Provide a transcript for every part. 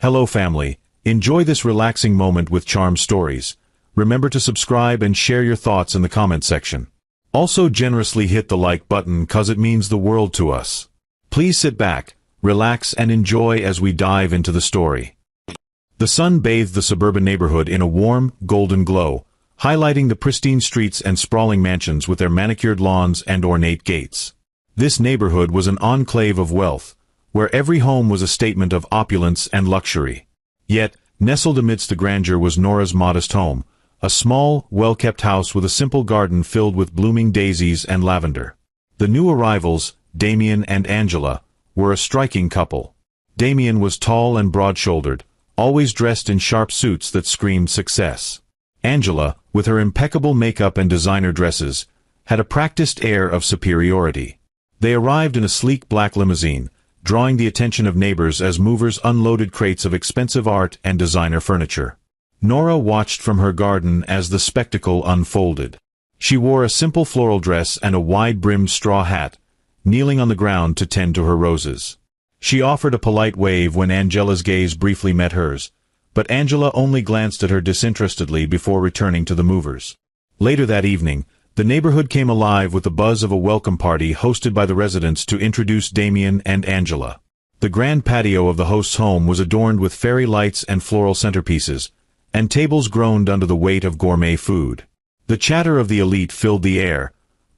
Hello family, enjoy this relaxing moment with Charm Stories. Remember to subscribe and share your thoughts in the comment section. Also generously hit the like button cause it means the world to us. Please sit back, relax and enjoy as we dive into the story. The sun bathed the suburban neighborhood in a warm, golden glow, highlighting the pristine streets and sprawling mansions with their manicured lawns and ornate gates. This neighborhood was an enclave of wealth, where every home was a statement of opulence and luxury. Yet, nestled amidst the grandeur was Nora's modest home, a small, well-kept house with a simple garden filled with blooming daisies and lavender. The new arrivals, Darian and Angela, were a striking couple. Darian was tall and broad-shouldered, always dressed in sharp suits that screamed success. Angela, with her impeccable makeup and designer dresses, had a practiced air of superiority. They arrived in a sleek black limousine, drawing the attention of neighbors as movers unloaded crates of expensive art and designer furniture. Nora watched from her garden as the spectacle unfolded. She wore a simple floral dress and a wide-brimmed straw hat, kneeling on the ground to tend to her roses. She offered a polite wave when Angela's gaze briefly met hers, but Angela only glanced at her disinterestedly before returning to the movers. Later that evening, the neighborhood came alive with the buzz of a welcome party hosted by the residents to introduce Darian and Angela. The grand patio of the host's home was adorned with fairy lights and floral centerpieces, and tables groaned under the weight of gourmet food. The chatter of the elite filled the air,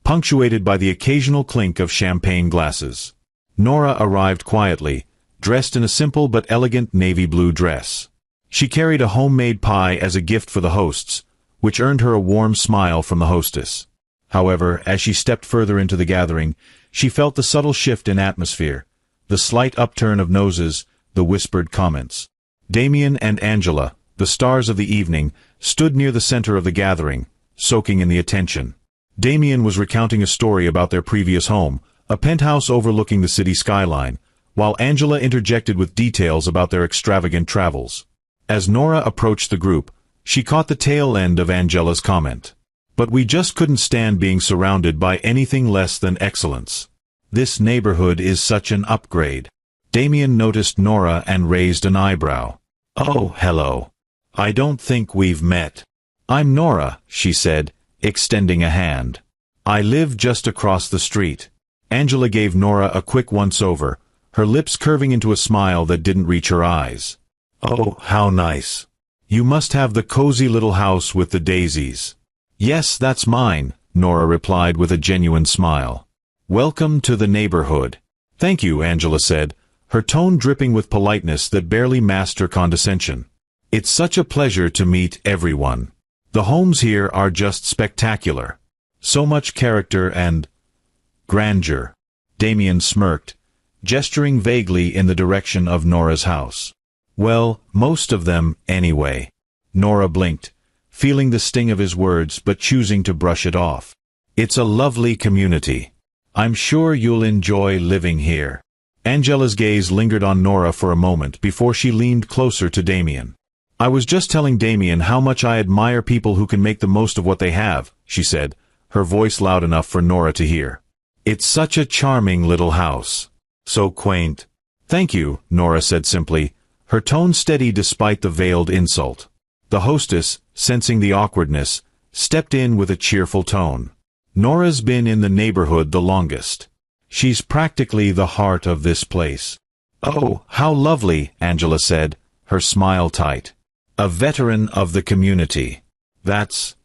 punctuated by the occasional clink of champagne glasses. Nora arrived quietly, dressed in a simple but elegant navy blue dress. She carried a homemade pie as a gift for the hosts, which earned her a warm smile from the hostess. However, as she stepped further into the gathering, she felt the subtle shift in atmosphere, the slight upturn of noses, the whispered comments. Darian and Angela, the stars of the evening, stood near the center of the gathering, soaking in the attention. Darian was recounting a story about their previous home, a penthouse overlooking the city skyline, while Angela interjected with details about their extravagant travels. As Nora approached the group, she caught the tail end of Angela's comment. But we just couldn't stand being surrounded by anything less than excellence. This neighborhood is such an upgrade. Darian noticed Nora and raised an eyebrow. Oh, hello. I don't think we've met. I'm Nora, she said, extending a hand. I live just across the street. Angela gave Nora a quick once-over, her lips curving into a smile that didn't reach her eyes. Oh, how nice. You must have the cozy little house with the daisies. Yes, that's mine, Nora replied with a genuine smile. Welcome to the neighborhood. Thank you, Angela said, her tone dripping with politeness that barely masked her condescension. It's such a pleasure to meet everyone. The homes here are just spectacular. So much character and grandeur. Darian smirked, gesturing vaguely in the direction of Nora's house. Well, most of them, anyway. Nora blinked, feeling the sting of his words but choosing to brush it off. It's a lovely community. I'm sure you'll enjoy living here. Angela's gaze lingered on Nora for a moment before she leaned closer to Darian. I was just telling Darian how much I admire people who can make the most of what they have, she said, her voice loud enough for Nora to hear. It's such a charming little house. So quaint. Thank you, Nora said simply, her tone steady despite the veiled insult. The hostess, sensing the awkwardness, stepped in with a cheerful tone. Nora's been in the neighborhood the longest. She's practically the heart of this place. Oh, how lovely, Angela said, her smile tight. A veteran of the community. That's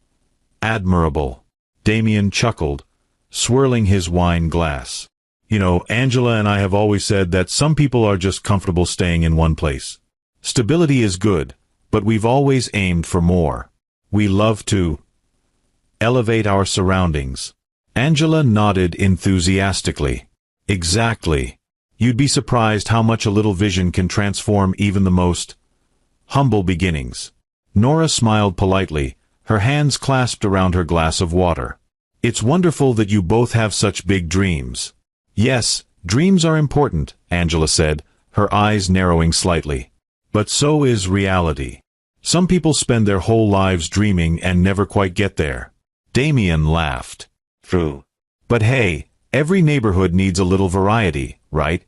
admirable. Darian chuckled, swirling his wine glass. You know, Angela and I have always said that some people are just comfortable staying in one place. Stability is good, but we've always aimed for more. We love to elevate our surroundings. Angela nodded enthusiastically. Exactly. You'd be surprised how much a little vision can transform even the most humble beginnings. Nora smiled politely, her hands clasped around her glass of water. It's wonderful that you both have such big dreams. Yes, dreams are important, Angela said, her eyes narrowing slightly. But so is reality. Some people spend their whole lives dreaming and never quite get there. Darian laughed. True. But hey, every neighborhood needs a little variety, right?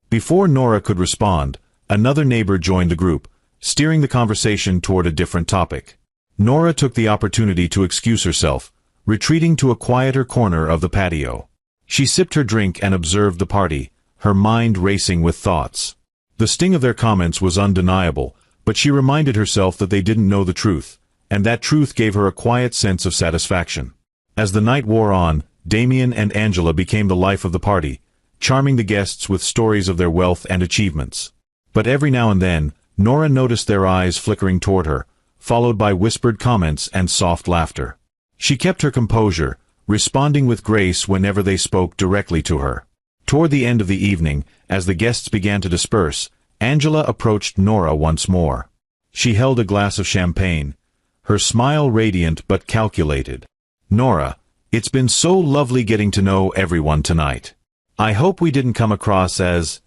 Before Nora could respond, Another neighbor joined the group, steering the conversation toward a different topic. Nora took the opportunity to excuse herself, retreating to a quieter corner of the patio. She sipped her drink and observed the party, her mind racing with thoughts. The sting of their comments was undeniable, but she reminded herself that they didn't know the truth, and that truth gave her a quiet sense of satisfaction. As the night wore on, Darian and Angela became the life of the party, charming the guests with stories of their wealth and achievements. But every now and then, Nora noticed their eyes flickering toward her, followed by whispered comments and soft laughter. She kept her composure, responding with grace whenever they spoke directly to her. Toward the end of the evening, as the guests began to disperse, Angela approached Nora once more. She held a glass of champagne, her smile radiant but calculated. "Nora, it's been so lovely getting to know everyone tonight. I hope we didn't come across as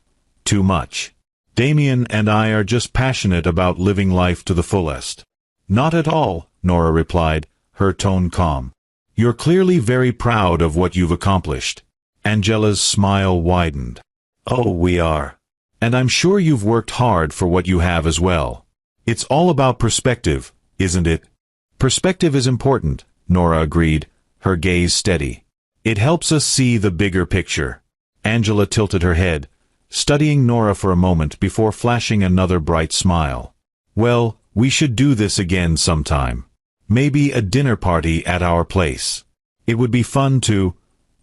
too much. Darian and I are just passionate about living life to the fullest." "Not at all," Nora replied, her tone calm. "You're clearly very proud of what you've accomplished." Angela's smile widened. "Oh, we are. And I'm sure you've worked hard for what you have as well. It's all about perspective, isn't it?" "Perspective is important," Nora agreed, her gaze steady. "It helps us see the bigger picture." Angela tilted her head, studying Nora for a moment before flashing another bright smile. "Well, we should do this again sometime. Maybe a dinner party at our place. It would be fun to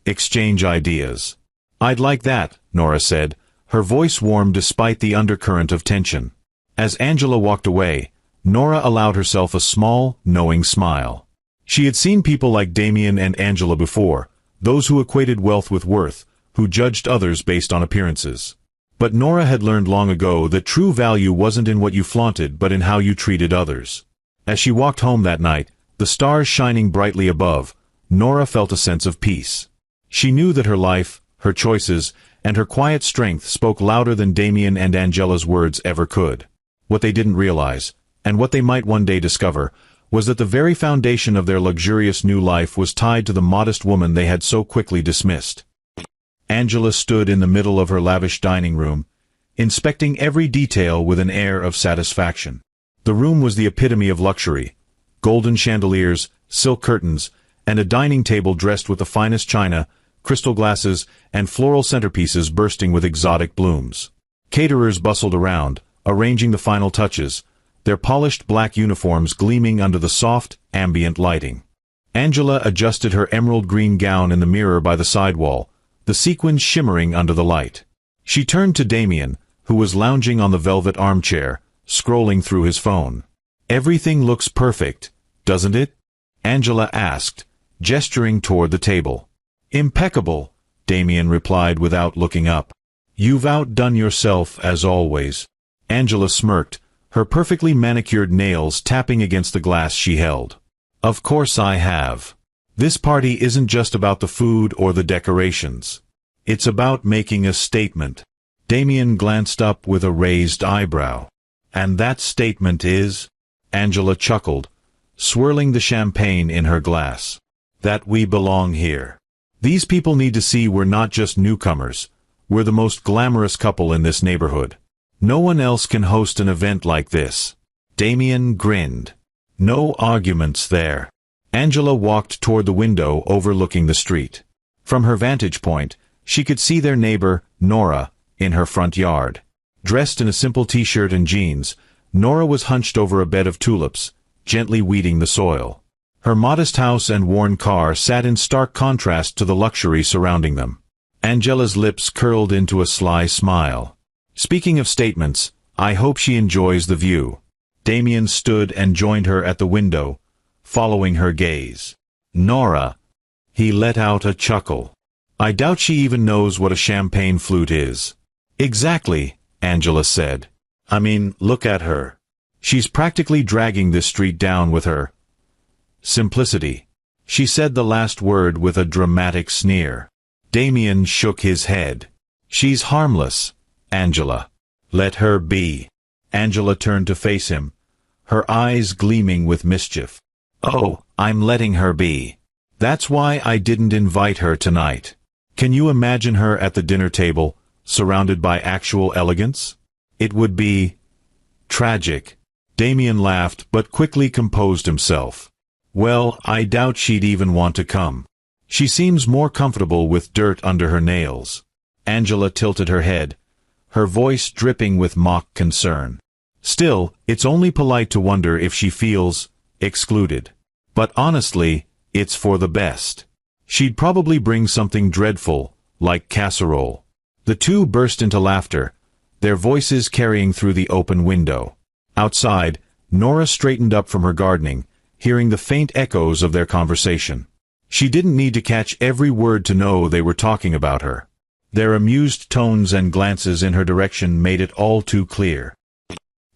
exchange ideas." "I'd like that," Nora said, her voice warm despite the undercurrent of tension. As Angela walked away, Nora allowed herself a small, knowing smile. She had seen people like Darian and Angela before, those who equated wealth with worth, who judged others based on appearances. But Nora had learned long ago that true value wasn't in what you flaunted but in how you treated others. As she walked home that night, the stars shining brightly above, Nora felt a sense of peace. She knew that her life, her choices, and her quiet strength spoke louder than Darian and Angela's words ever could. What they didn't realize, and what they might one day discover, was that the very foundation of their luxurious new life was tied to the modest woman they had so quickly dismissed. Angela stood in the middle of her lavish dining room, inspecting every detail with an air of satisfaction. The room was the epitome of luxury: golden chandeliers, silk curtains, and a dining table dressed with the finest china, crystal glasses, and floral centerpieces bursting with exotic blooms. Caterers bustled around, arranging the final touches, their polished black uniforms gleaming under the soft, ambient lighting. Angela adjusted her emerald green gown in the mirror by the side wall, the sequins shimmering under the light. She turned to Darian, who was lounging on the velvet armchair, scrolling through his phone. "Everything looks perfect, doesn't it?" Angela asked, gesturing toward the table. "Impeccable," Darian replied without looking up. "You've outdone yourself as always." Angela smirked, her perfectly manicured nails tapping against the glass she held. "Of course I have. This party isn't just about the food or the decorations. It's about making a statement." Darian glanced up with a raised eyebrow. "And that statement is?" Angela chuckled, swirling the champagne in her glass. "That we belong here. These people need to see we're not just newcomers. We're the most glamorous couple in this neighborhood. No one else can host an event like this." Darian grinned. "No arguments there." Angela walked toward the window overlooking the street. From her vantage point, she could see their neighbor, Nora, in her front yard. Dressed in a simple t-shirt and jeans, Nora was hunched over a bed of tulips, gently weeding the soil. Her modest house and worn car sat in stark contrast to the luxury surrounding them. Angela's lips curled into a sly smile. "Speaking of statements, I hope she enjoys the view." Darian stood and joined her at the window, following her gaze. "Nora." He let out a chuckle. "I doubt she even knows what a champagne flute is." "Exactly," Angela said. "I mean, look at her. She's practically dragging this street down with her simplicity." She said the last word with a dramatic sneer. Darian shook his head. "She's harmless, Angela. Let her be." Angela turned to face him, her eyes gleaming with mischief. "Oh, I'm letting her be. That's why I didn't invite her tonight. Can you imagine her at the dinner table, surrounded by actual elegance? It would be tragic. Darian laughed, but quickly composed himself. Well, I doubt she'd even want to come. She seems more comfortable with dirt under her nails. Angela tilted her head, her voice dripping with mock concern. Still, it's only polite to wonder if she feels excluded. But honestly, it's for the best. She'd probably bring something dreadful, like casserole. The two burst into laughter, their voices carrying through the open window. Outside, Nora straightened up from her gardening, hearing the faint echoes of their conversation. She didn't need to catch every word to know they were talking about her. Their amused tones and glances in her direction made it all too clear.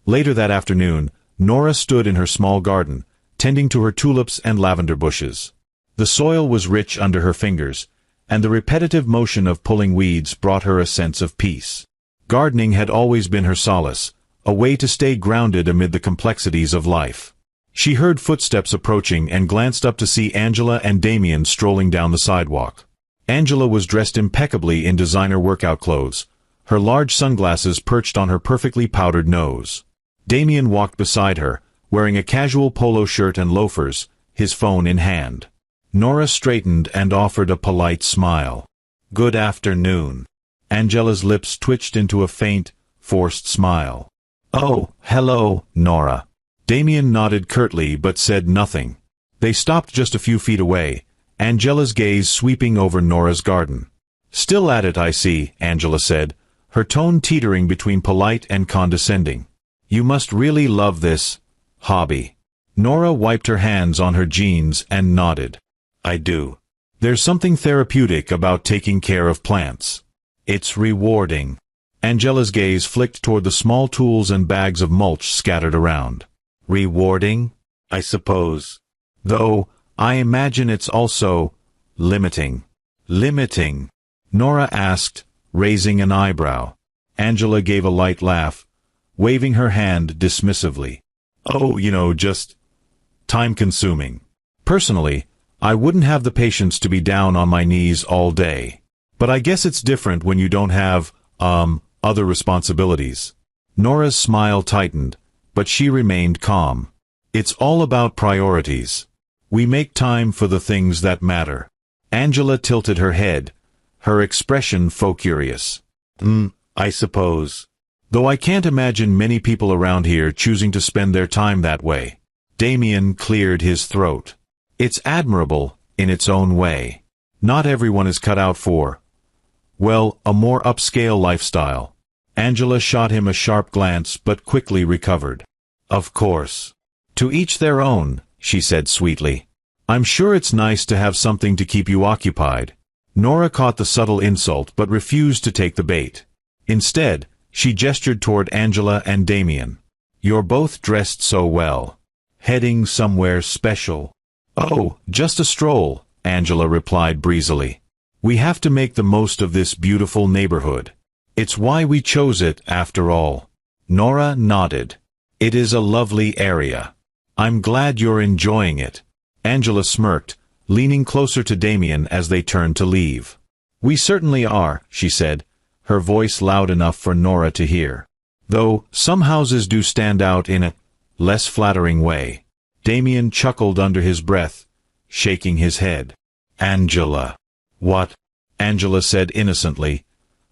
Later that afternoon, Nora stood in her small garden, tending to her tulips and lavender bushes. The soil was rich under her fingers, and the repetitive motion of pulling weeds brought her a sense of peace. Gardening had always been her solace, a way to stay grounded amid the complexities of life. She heard footsteps approaching and glanced up to see Angela and Darian strolling down the sidewalk. Angela was dressed impeccably in designer workout clothes, her large sunglasses perched on her perfectly powdered nose. Darian walked beside her, wearing a casual polo shirt and loafers, his phone in hand. Nora straightened and offered a polite smile. "Good afternoon." Angela's lips twitched into a faint, forced smile. "Oh, hello, Nora." Darian nodded curtly but said nothing. They stopped just a few feet away, Angela's gaze sweeping over Nora's garden. "Still at it, I see," Angela said, her tone teetering between polite and condescending. "You must really love this hobby." Nora wiped her hands on her jeans and nodded. "I do. There's something therapeutic about taking care of plants. It's rewarding." Angela's gaze flicked toward the small tools and bags of mulch scattered around. "Rewarding, I suppose. Though, I imagine it's also limiting." "Limiting?" Nora asked, raising an eyebrow. Angela gave a light laugh, waving her hand dismissively. "Oh, just time-consuming. Personally, I wouldn't have the patience to be down on my knees all day. But I guess it's different when you don't have, other responsibilities." Nora's smile tightened, but she remained calm. "It's all about priorities. We make time for the things that matter." Angela tilted her head, her expression faux-curious. I suppose. Though I can't imagine many people around here choosing to spend their time that way." Darian cleared his throat. "It's admirable, in its own way. Not everyone is cut out for, well, a more upscale lifestyle." Angela shot him a sharp glance but quickly recovered. "Of course. To each their own," she said sweetly. "I'm sure it's nice to have something to keep you occupied." Nora caught the subtle insult but refused to take the bait. Instead, she gestured toward Angela and Darian. "You're both dressed so well. Heading somewhere special?" "Oh, just a stroll," Angela replied breezily. "We have to make the most of this beautiful neighborhood. It's why we chose it, after all." Nora nodded. "It is a lovely area. I'm glad you're enjoying it." Angela smirked, leaning closer to Darian as they turned to leave. "We certainly are," she said, her voice loud enough for Nora to hear. "Though, some houses do stand out in a less flattering way." Darian chuckled under his breath, shaking his head. "Angela." "What?" Angela said innocently,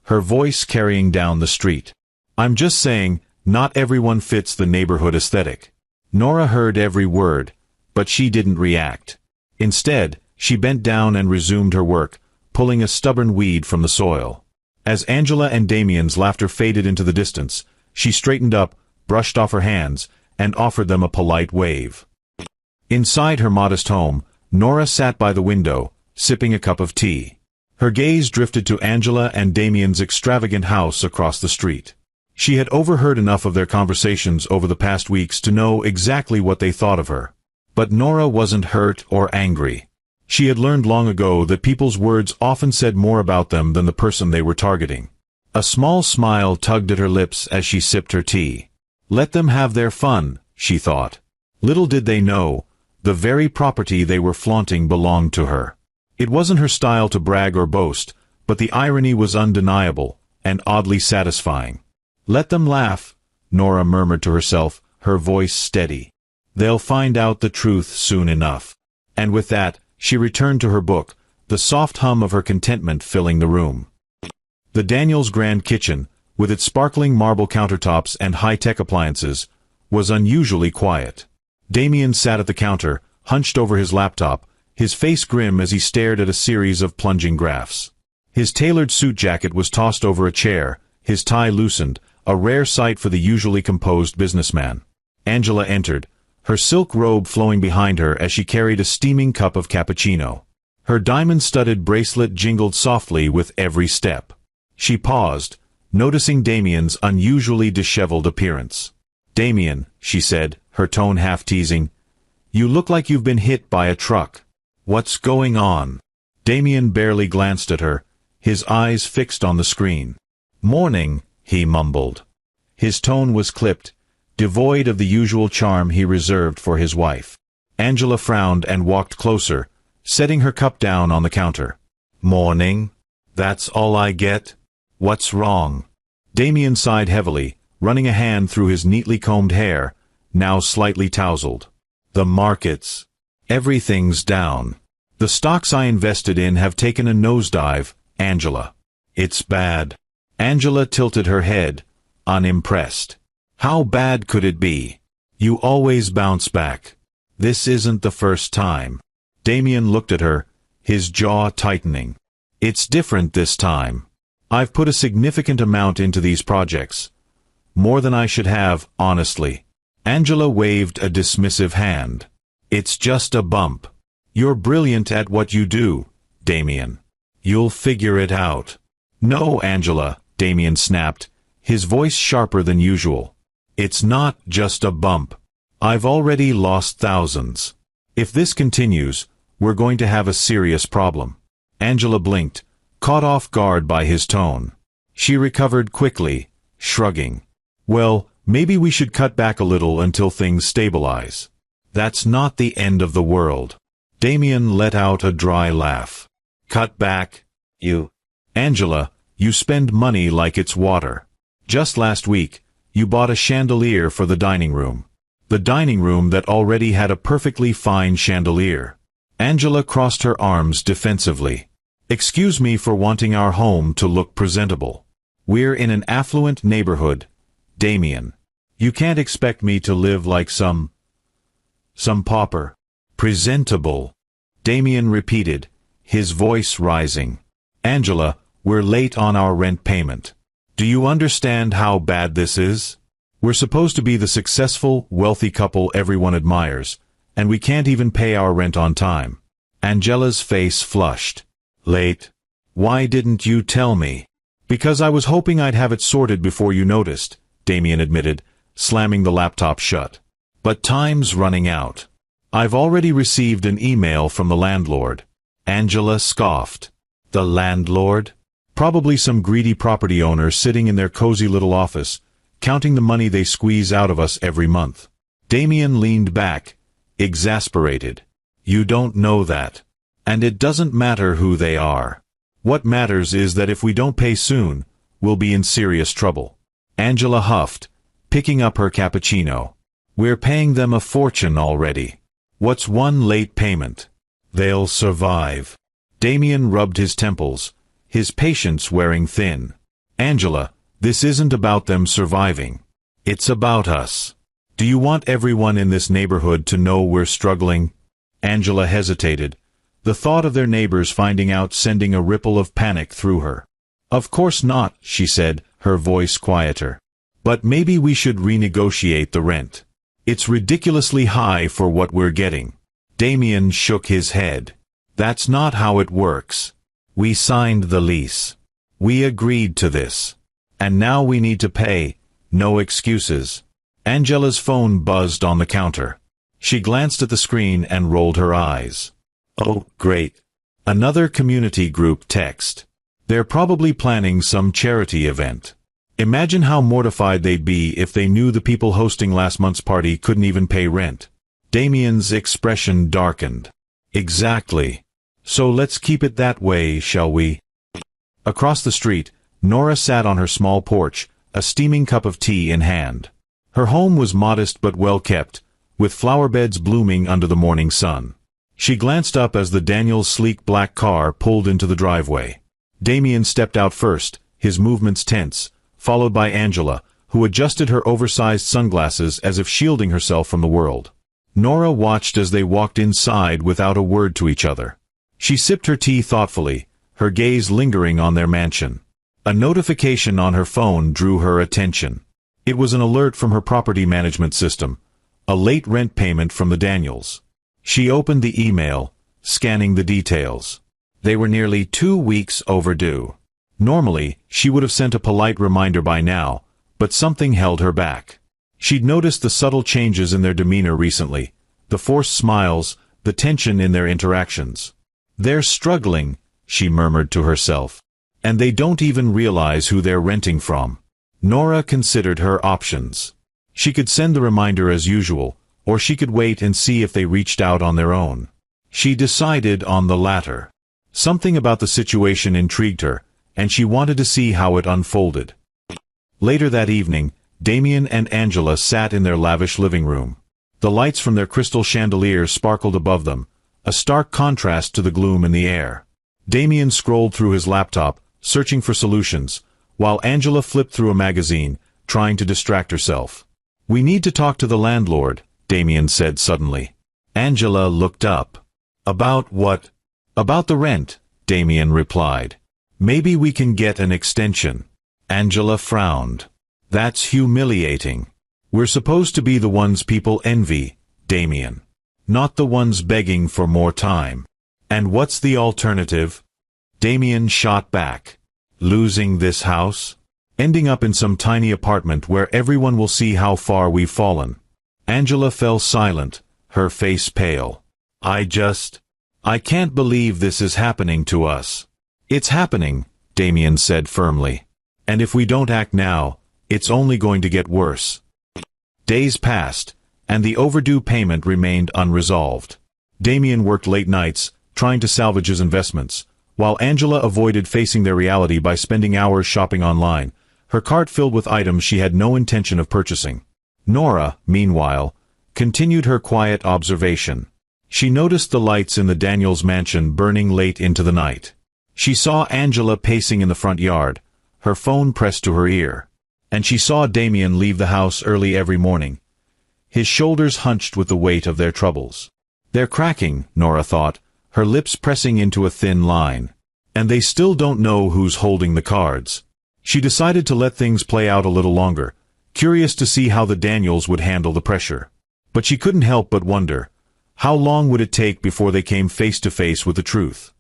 her voice carrying down the street. "I'm just saying, not everyone fits the neighborhood aesthetic." Nora heard every word, but she didn't react. Instead, she bent down and resumed her work, pulling a stubborn weed from the soil. As Angela and Damian's laughter faded into the distance, she straightened up, brushed off her hands, and offered them a polite wave. Inside her modest home, Nora sat by the window, sipping a cup of tea. Her gaze drifted to Angela and Damian's extravagant house across the street. She had overheard enough of their conversations over the past weeks to know exactly what they thought of her. But Nora wasn't hurt or angry. She had learned long ago that people's words often said more about them than the person they were targeting. A small smile tugged at her lips as she sipped her tea. Let them have their fun, she thought. Little did they know, the very property they were flaunting belonged to her. It wasn't her style to brag or boast, but the irony was undeniable, and oddly satisfying. Let them laugh, Nora murmured to herself, her voice steady. They'll find out the truth soon enough. And with that, she returned to her book, the soft hum of her contentment filling the room. The Daniels' grand kitchen, with its sparkling marble countertops and high-tech appliances, was unusually quiet. Darian sat at the counter, hunched over his laptop, his face grim as he stared at a series of plunging graphs. His tailored suit jacket was tossed over a chair, his tie loosened, a rare sight for the usually composed businessman. Angela entered, her silk robe flowing behind her as she carried a steaming cup of cappuccino. Her diamond-studded bracelet jingled softly with every step. She paused, noticing Damien's unusually disheveled appearance. "Darian," she said, her tone half-teasing, "you look like you've been hit by a truck. What's going on?" Darian barely glanced at her, his eyes fixed on the screen. "Morning," he mumbled. His tone was clipped, devoid of the usual charm he reserved for his wife. Angela frowned and walked closer, setting her cup down on the counter. "Morning? That's all I get? What's wrong?" Darian sighed heavily, running a hand through his neatly combed hair, now slightly tousled. "The markets. Everything's down. The stocks I invested in have taken a nosedive, Angela. It's bad." Angela tilted her head, unimpressed. "How bad could it be? You always bounce back. This isn't the first time." Darian looked at her, his jaw tightening. "It's different this time. I've put a significant amount into these projects. More than I should have, honestly." Angela waved a dismissive hand. "It's just a bump. You're brilliant at what you do, Darian. You'll figure it out." "No, Angela," Darian snapped, his voice sharper than usual. "It's not just a bump. I've already lost thousands. If this continues, we're going to have a serious problem." Angela blinked, caught off guard by his tone. She recovered quickly, shrugging. "Well, maybe we should cut back a little until things stabilize. That's not the end of the world." Darian let out a dry laugh. "Cut back? You?" "Angela, you spend money like it's water. Just last week, you bought a chandelier for the dining room. The dining room that already had a perfectly fine chandelier." Angela crossed her arms defensively. "Excuse me for wanting our home to look presentable. We're in an affluent neighborhood, Darian. You can't expect me to live like some pauper." "Presentable," Darian repeated, his voice rising. "Angela, we're late on our rent payment. Do you understand how bad this is? We're supposed to be the successful, wealthy couple everyone admires, and we can't even pay our rent on time." Angela's face flushed. "Late? Why didn't you tell me?" "Because I was hoping I'd have it sorted before you noticed," Darian admitted, slamming the laptop shut. "But time's running out. I've already received an email from the landlord." Angela scoffed. "The landlord? Probably some greedy property owner sitting in their cozy little office, counting the money they squeeze out of us every month." Darian leaned back, exasperated. "You don't know that. And it doesn't matter who they are. What matters is that if we don't pay soon, we'll be in serious trouble." Angela huffed, picking up her cappuccino. "We're paying them a fortune already. What's one late payment? They'll survive." Darian rubbed his temples, his patience wearing thin. "Angela, this isn't about them surviving. It's about us. Do you want everyone in this neighborhood to know we're struggling?" Angela hesitated, the thought of their neighbors finding out sending a ripple of panic through her. "Of course not," she said, her voice quieter. "But maybe we should renegotiate the rent. It's ridiculously high for what we're getting." Darian shook his head. "That's not how it works. We signed the lease. We agreed to this. And now we need to pay, no excuses." Angela's phone buzzed on the counter. She glanced at the screen and rolled her eyes. "Oh, great. Another community group text. They're probably planning some charity event. Imagine how mortified they'd be if they knew the people hosting last month's party couldn't even pay rent." Damien's expression darkened. "Exactly. So let's keep it that way, shall we?" Across the street, Nora sat on her small porch, a steaming cup of tea in hand. Her home was modest but well kept, with flower beds blooming under the morning sun. She glanced up as the Daniels' sleek black car pulled into the driveway. Darian stepped out first, his movements tense, followed by Angela, who adjusted her oversized sunglasses as if shielding herself from the world. Nora watched as they walked inside without a word to each other. She sipped her tea thoughtfully, her gaze lingering on their mansion. A notification on her phone drew her attention. It was an alert from her property management system, a late rent payment from the Daniels. She opened the email, scanning the details. They were nearly 2 weeks overdue. Normally, she would have sent a polite reminder by now, but something held her back. She'd noticed the subtle changes in their demeanor recently, the forced smiles, the tension in their interactions. "They're struggling," she murmured to herself. "And they don't even realize who they're renting from." Nora considered her options. She could send the reminder as usual, or she could wait and see if they reached out on their own. She decided on the latter. Something about the situation intrigued her, and she wanted to see how it unfolded. Later that evening, Darian and Angela sat in their lavish living room. The lights from their crystal chandeliers sparkled above them, a stark contrast to the gloom in the air. Darian scrolled through his laptop, searching for solutions, while Angela flipped through a magazine, trying to distract herself. "We need to talk to the landlord," Darian said suddenly. Angela looked up. "About what?" "About the rent," Darian replied. "Maybe we can get an extension." Angela frowned. "That's humiliating. We're supposed to be the ones people envy, Darian. Not the ones begging for more time." "And what's the alternative?" Darian shot back. "Losing this house? Ending up in some tiny apartment where everyone will see how far we've fallen." Angela fell silent, her face pale. I can't believe this is happening to us." "It's happening," Darian said firmly. "And if we don't act now, it's only going to get worse." Days passed, and the overdue payment remained unresolved. Darian worked late nights, trying to salvage his investments, while Angela avoided facing their reality by spending hours shopping online, her cart filled with items she had no intention of purchasing. Nora, meanwhile, continued her quiet observation. She noticed the lights in the Daniels mansion burning late into the night. She saw Angela pacing in the front yard, her phone pressed to her ear. And she saw Darian leave the house early every morning, his shoulders hunched with the weight of their troubles. "They're cracking," Nora thought, her lips pressing into a thin line. "And they still don't know who's holding the cards." She decided to let things play out a little longer, curious to see how the Daniels would handle the pressure. But she couldn't help but wonder, how long would it take before they came face to face with the truth?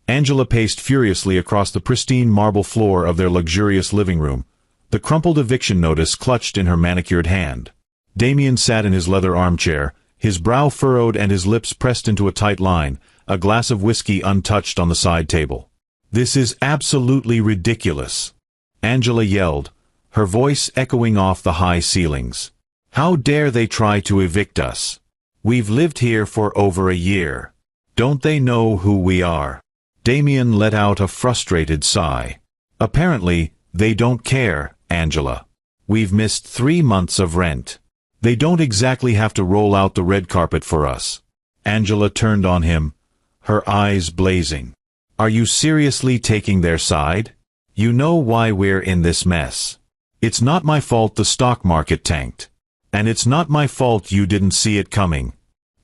Angela paced furiously across the pristine marble floor of their luxurious living room, the crumpled eviction notice clutched in her manicured hand. Darian sat in his leather armchair, his brow furrowed and his lips pressed into a tight line, a glass of whiskey untouched on the side table. "This is absolutely ridiculous," Angela yelled, her voice echoing off the high ceilings. "How dare they try to evict us? We've lived here for over a year. Don't they know who we are?" Darian let out a frustrated sigh. "Apparently, they don't care, Angela. We've missed 3 months of rent. They don't exactly have to roll out the red carpet for us." Angela turned on him, her eyes blazing. "Are you seriously taking their side? You know why we're in this mess. It's not my fault the stock market tanked. And it's not my fault you didn't see it coming."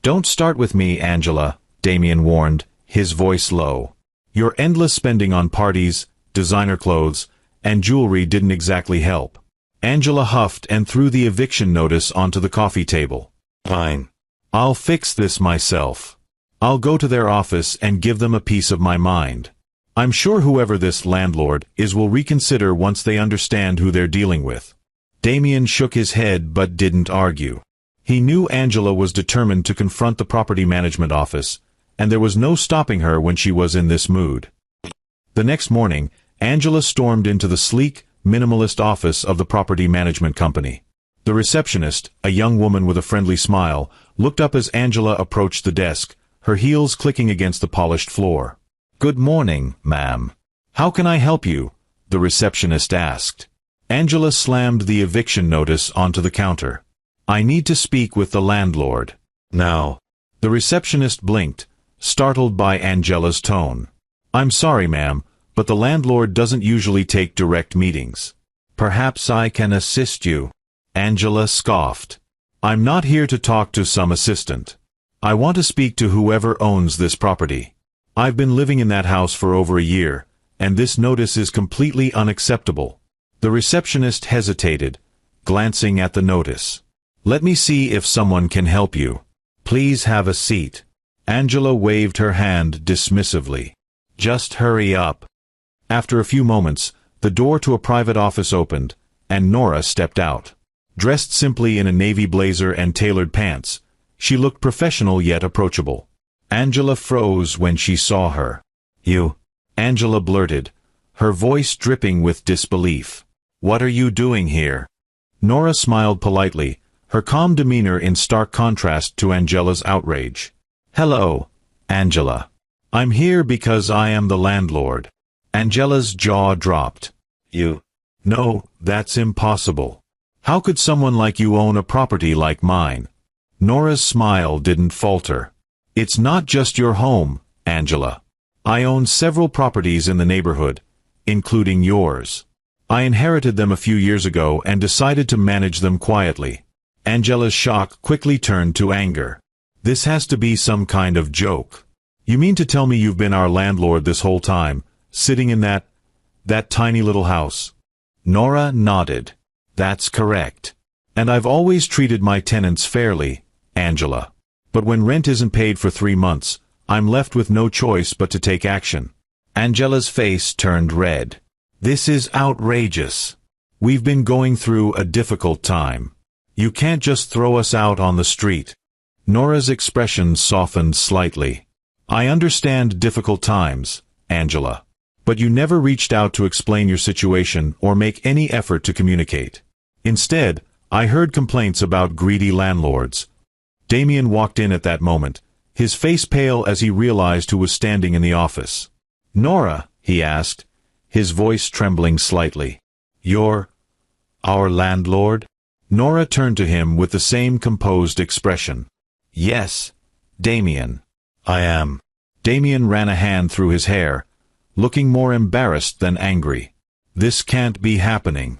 "Don't start with me, Angela," Darian warned, his voice low. "Your endless spending on parties, designer clothes, and jewelry didn't exactly help." Angela huffed and threw the eviction notice onto the coffee table. "Fine. I'll fix this myself. I'll go to their office and give them a piece of my mind. I'm sure whoever this landlord is will reconsider once they understand who they're dealing with." Darian shook his head but didn't argue. He knew Angela was determined to confront the property management office, and there was no stopping her when she was in this mood. The next morning, Angela stormed into the sleek, minimalist office of the property management company. The receptionist, a young woman with a friendly smile, looked up as Angela approached the desk, her heels clicking against the polished floor. "Good morning, ma'am. How can I help you?" the receptionist asked. Angela slammed the eviction notice onto the counter. "I need to speak with the landlord. Now." The receptionist blinked, startled by Angela's tone. "I'm sorry, ma'am, but the landlord doesn't usually take direct meetings." "Perhaps I can assist you," Angela scoffed. "I'm not here to talk to some assistant. I want to speak to whoever owns this property. I've been living in that house for over a year, and this notice is completely unacceptable." The receptionist hesitated, glancing at the notice. "Let me see if someone can help you. Please have a seat." Angela waved her hand dismissively. "Just hurry up." After a few moments, the door to a private office opened, and Nora stepped out. Dressed simply in a navy blazer and tailored pants, she looked professional yet approachable. Angela froze when she saw her. "You?" Angela blurted, her voice dripping with disbelief. "What are you doing here?" Nora smiled politely, her calm demeanor in stark contrast to Angela's outrage. "Hello, Angela. I'm here because I am the landlord." Angela's jaw dropped. "You? No, that's impossible. How could someone like you own a property like mine?" Nora's smile didn't falter. "It's not just your home, Angela. I own several properties in the neighborhood, including yours. I inherited them a few years ago and decided to manage them quietly." Angela's shock quickly turned to anger. "This has to be some kind of joke. You mean to tell me you've been our landlord this whole time, sitting in that tiny little house?" Nora nodded. "That's correct. And I've always treated my tenants fairly, Angela. But when rent isn't paid for 3 months, I'm left with no choice but to take action." Angela's face turned red. "This is outrageous. We've been going through a difficult time. You can't just throw us out on the street." Nora's expression softened slightly. "I understand difficult times, Angela. But you never reached out to explain your situation or make any effort to communicate. Instead, I heard complaints about greedy landlords." Darian walked in at that moment, his face pale as he realized who was standing in the office. "Nora," he asked, his voice trembling slightly. "You're our landlord?" Nora turned to him with the same composed expression. "Yes, Darian. I am." Darian ran a hand through his hair, looking more embarrassed than angry. "This can't be happening."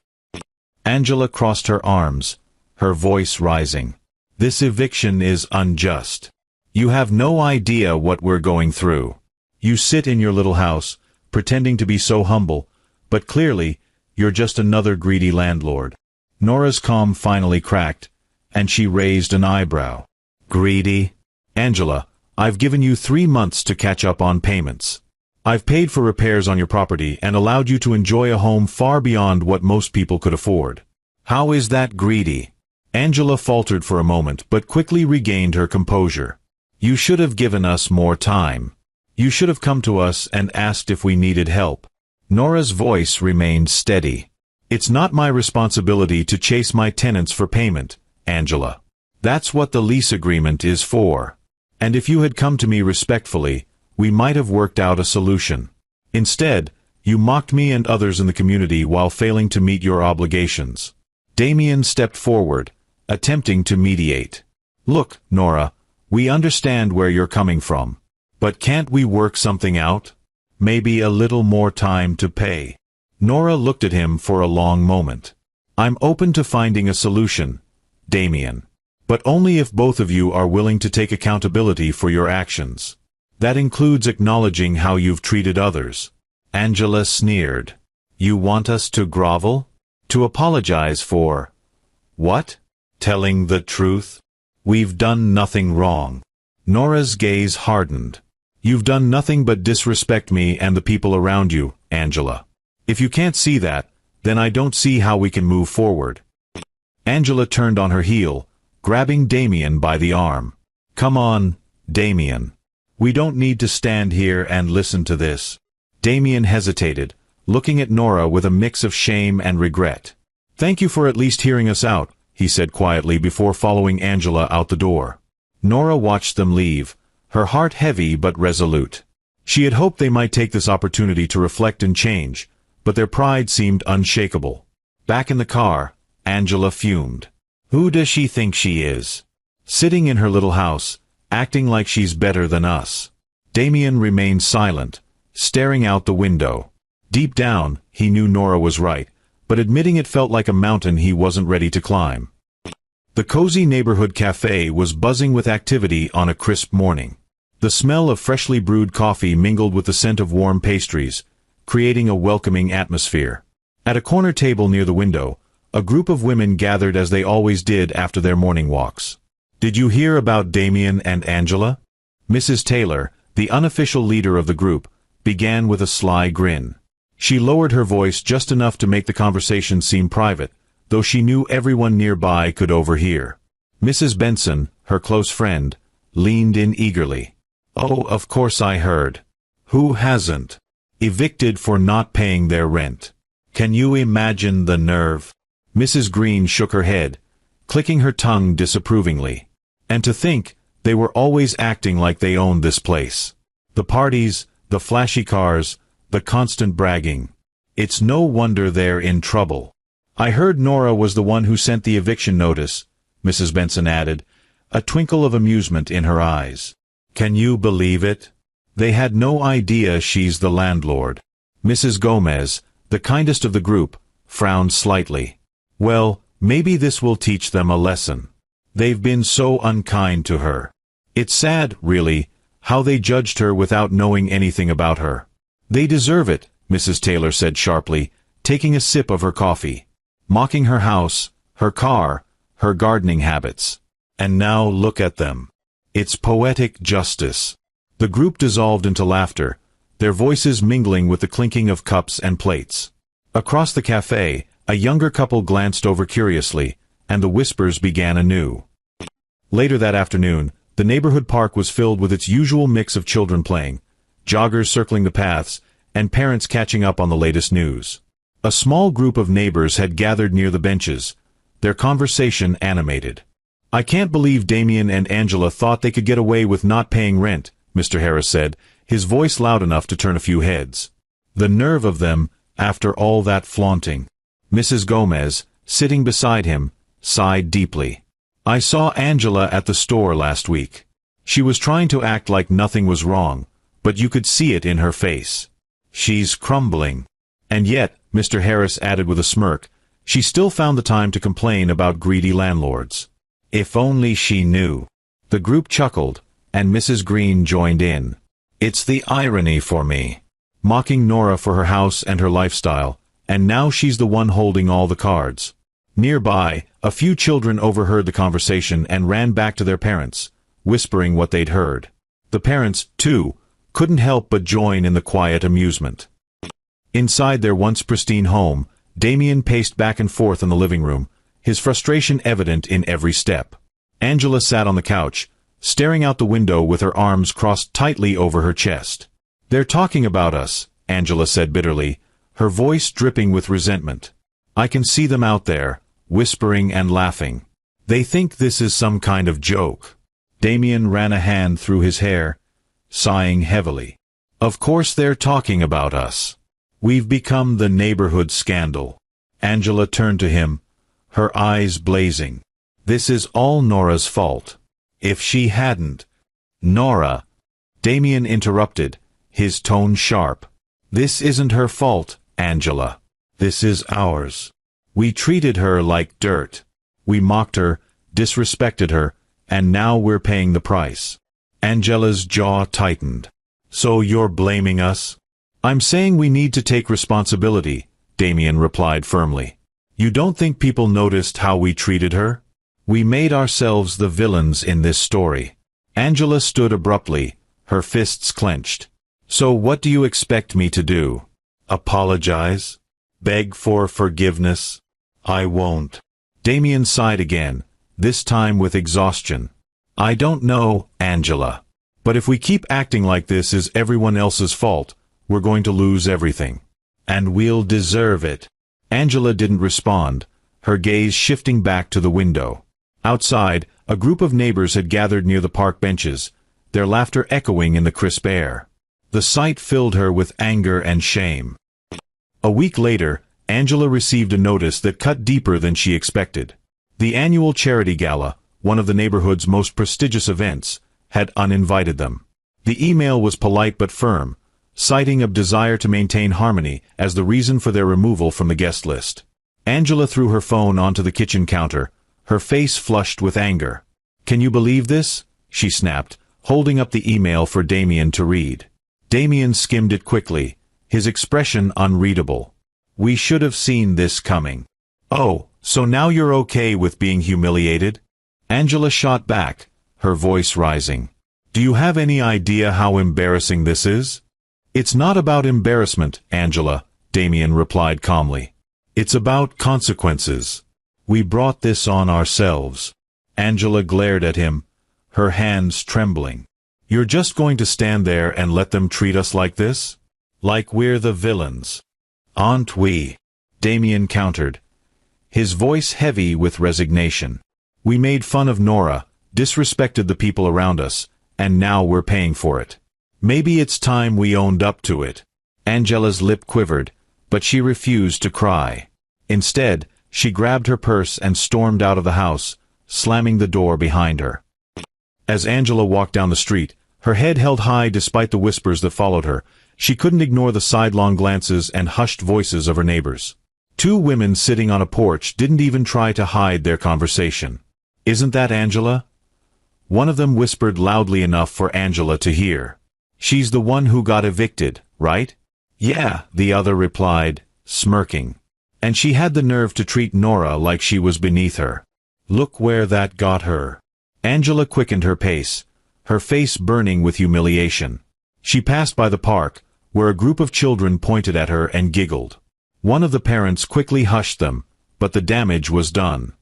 Angela crossed her arms, her voice rising. "This eviction is unjust. You have no idea what we're going through. You sit in your little house, pretending to be so humble, but clearly, you're just another greedy landlord." Nora's calm finally cracked, and she raised an eyebrow. "Greedy? Angela, I've given you 3 months to catch up on payments. I've paid for repairs on your property and allowed you to enjoy a home far beyond what most people could afford. How is that greedy?" Angela faltered for a moment but quickly regained her composure. "You should have given us more time. You should have come to us and asked if we needed help." Nora's voice remained steady. "It's not my responsibility to chase my tenants for payment, Angela. That's what the lease agreement is for. And if you had come to me respectfully, we might have worked out a solution. Instead, you mocked me and others in the community while failing to meet your obligations." Darian stepped forward, attempting to mediate. "Look, Nora, we understand where you're coming from. But can't we work something out? Maybe a little more time to pay?" Nora looked at him for a long moment. "I'm open to finding a solution, Darian. But only if both of you are willing to take accountability for your actions. That includes acknowledging how you've treated others." Angela sneered. "You want us to grovel? To apologize for what? Telling the truth? We've done nothing wrong." Nora's gaze hardened. "You've done nothing but disrespect me and the people around you, Angela. If you can't see that, then I don't see how we can move forward." Angela turned on her heel, grabbing Darian by the arm. "Come on, Darian. We don't need to stand here and listen to this." Darian hesitated, looking at Nora with a mix of shame and regret. "Thank you for at least hearing us out," he said quietly before following Angela out the door. Nora watched them leave, her heart heavy but resolute. She had hoped they might take this opportunity to reflect and change, but their pride seemed unshakable. Back in the car, Angela fumed. Who does she think she is? Sitting in her little house, acting like she's better than us. Darian remained silent, staring out the window. Deep down, he knew Nora was right, but admitting it felt like a mountain he wasn't ready to climb. The cozy neighborhood cafe was buzzing with activity on a crisp morning. The smell of freshly brewed coffee mingled with the scent of warm pastries, creating a welcoming atmosphere. At a corner table near the window, a group of women gathered as they always did after their morning walks. "Did you hear about Darian and Angela?" Mrs. Taylor, the unofficial leader of the group, began with a sly grin. She lowered her voice just enough to make the conversation seem private, though she knew everyone nearby could overhear. Mrs. Benson, her close friend, leaned in eagerly. "Oh, of course I heard. Who hasn't? Evicted for not paying their rent. Can you imagine the nerve?" Mrs. Green shook her head, clicking her tongue disapprovingly. And to think, they were always acting like they owned this place. The parties, the flashy cars, the constant bragging. It's no wonder they're in trouble. "I heard Nora was the one who sent the eviction notice," Mrs. Benson added, a twinkle of amusement in her eyes. "Can you believe it? They had no idea she's the landlord." Mrs. Gomez, the kindest of the group, frowned slightly. "Well, maybe this will teach them a lesson. They've been so unkind to her. It's sad, really, how they judged her without knowing anything about her." "They deserve it," Mrs. Taylor said sharply, taking a sip of her coffee. "Mocking her house, her car, her gardening habits. And now look at them. It's poetic justice." The group dissolved into laughter, their voices mingling with the clinking of cups and plates. Across the cafe, a younger couple glanced over curiously, and the whispers began anew. Later that afternoon, the neighborhood park was filled with its usual mix of children playing, joggers circling the paths, and parents catching up on the latest news. A small group of neighbors had gathered near the benches, their conversation animated. "I can't believe Darian and Angela thought they could get away with not paying rent," Mr. Harris said, his voice loud enough to turn a few heads. "The nerve of them, after all that flaunting." Mrs. Gomez, sitting beside him, sighed deeply. "I saw Angela at the store last week. She was trying to act like nothing was wrong, but you could see it in her face. She's crumbling." And yet, Mr. Harris added with a smirk, she still found the time to complain about greedy landlords. If only she knew. The group chuckled, and Mrs. Green joined in. "It's the irony for me. Mocking Nora for her house and her lifestyle, and now she's the one holding all the cards." Nearby, a few children overheard the conversation and ran back to their parents, whispering what they'd heard. The parents, too, couldn't help but join in the quiet amusement. Inside their once pristine home, Darian paced back and forth in the living room, his frustration evident in every step. Angela sat on the couch, staring out the window with her arms crossed tightly over her chest. "They're talking about us," Angela said bitterly, her voice dripping with resentment. "I can see them out there, whispering and laughing. They think this is some kind of joke." Darian ran a hand through his hair, sighing heavily. "Of course they're talking about us. We've become the neighborhood scandal." Angela turned to him, her eyes blazing. "This is all Nora's fault. If she hadn't—" "Nora," Darian interrupted, his tone sharp. "This isn't her fault, Angela. This is ours. We treated her like dirt. We mocked her, disrespected her, and now we're paying the price." Angela's jaw tightened. "So you're blaming us?" "I'm saying we need to take responsibility," Darian replied firmly. "You don't think people noticed how we treated her? We made ourselves the villains in this story." Angela stood abruptly, her fists clenched. "So what do you expect me to do? Apologize? Beg for forgiveness? I won't." Darian sighed again, this time with exhaustion. "I don't know, Angela. But if we keep acting like this is everyone else's fault, we're going to lose everything. And we'll deserve it." Angela didn't respond, her gaze shifting back to the window. Outside, a group of neighbors had gathered near the park benches, their laughter echoing in the crisp air. The sight filled her with anger and shame. A week later, Angela received a notice that cut deeper than she expected. The annual charity gala, one of the neighborhood's most prestigious events, had uninvited them. The email was polite but firm, citing a desire to maintain harmony as the reason for their removal from the guest list. Angela threw her phone onto the kitchen counter, her face flushed with anger. "Can you believe this?" she snapped, holding up the email for Darian to read. Darian skimmed it quickly, his expression unreadable. "We should have seen this coming." "Oh, so now you're okay with being humiliated?" Angela shot back, her voice rising. "Do you have any idea how embarrassing this is?" "It's not about embarrassment, Angela," Darian replied calmly. "It's about consequences. We brought this on ourselves." Angela glared at him, her hands trembling. "You're just going to stand there and let them treat us like this? Like we're the villains? Aren't we?" Darian countered, his voice heavy with resignation. "We made fun of Nora, disrespected the people around us, and now we're paying for it. Maybe it's time we owned up to it." Angela's lip quivered, but she refused to cry. Instead, she grabbed her purse and stormed out of the house, slamming the door behind her. As Angela walked down the street, her head held high despite the whispers that followed her, she couldn't ignore the sidelong glances and hushed voices of her neighbors. Two women sitting on a porch didn't even try to hide their conversation. "Isn't that Angela?" One of them whispered loudly enough for Angela to hear. "She's the one who got evicted, right?" "Yeah," the other replied, smirking. "And she had the nerve to treat Nora like she was beneath her. Look where that got her." Angela quickened her pace, her face burning with humiliation. She passed by the park, where a group of children pointed at her and giggled. One of the parents quickly hushed them, but the damage was done.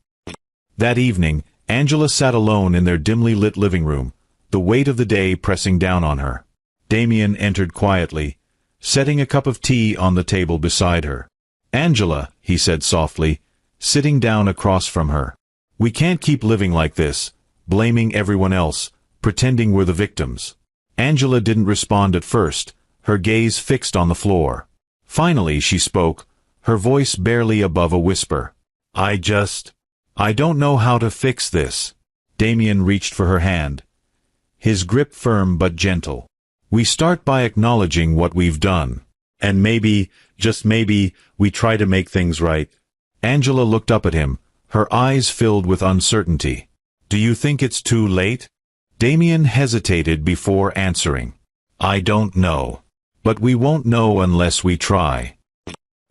That evening, Angela sat alone in their dimly lit living room, the weight of the day pressing down on her. Darian entered quietly, setting a cup of tea on the table beside her. "Angela," he said softly, sitting down across from her. "We can't keep living like this, blaming everyone else, pretending we're the victims." Angela didn't respond at first, her gaze fixed on the floor. Finally she spoke, her voice barely above a whisper. I don't know how to fix this." Darian reached for her hand, his grip firm but gentle. "We start by acknowledging what we've done. And maybe, just maybe, we try to make things right." Angela looked up at him, her eyes filled with uncertainty. "Do you think it's too late?" Darian hesitated before answering. "I don't know. But we won't know unless we try."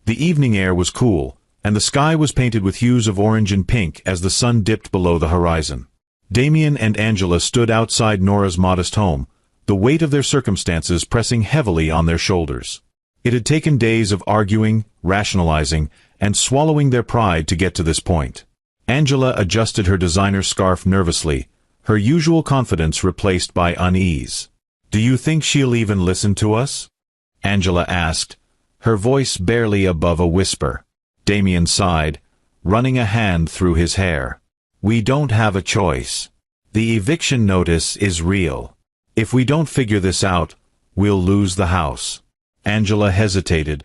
The evening air was cool, and the sky was painted with hues of orange and pink as the sun dipped below the horizon. Darian and Angela stood outside Nora's modest home, the weight of their circumstances pressing heavily on their shoulders. It had taken days of arguing, rationalizing, and swallowing their pride to get to this point. Angela adjusted her designer scarf nervously, her usual confidence replaced by unease. "Do you think she'll even listen to us?" Angela asked, her voice barely above a whisper. Darian sighed, running a hand through his hair. "We don't have a choice. The eviction notice is real. If we don't figure this out, we'll lose the house." Angela hesitated,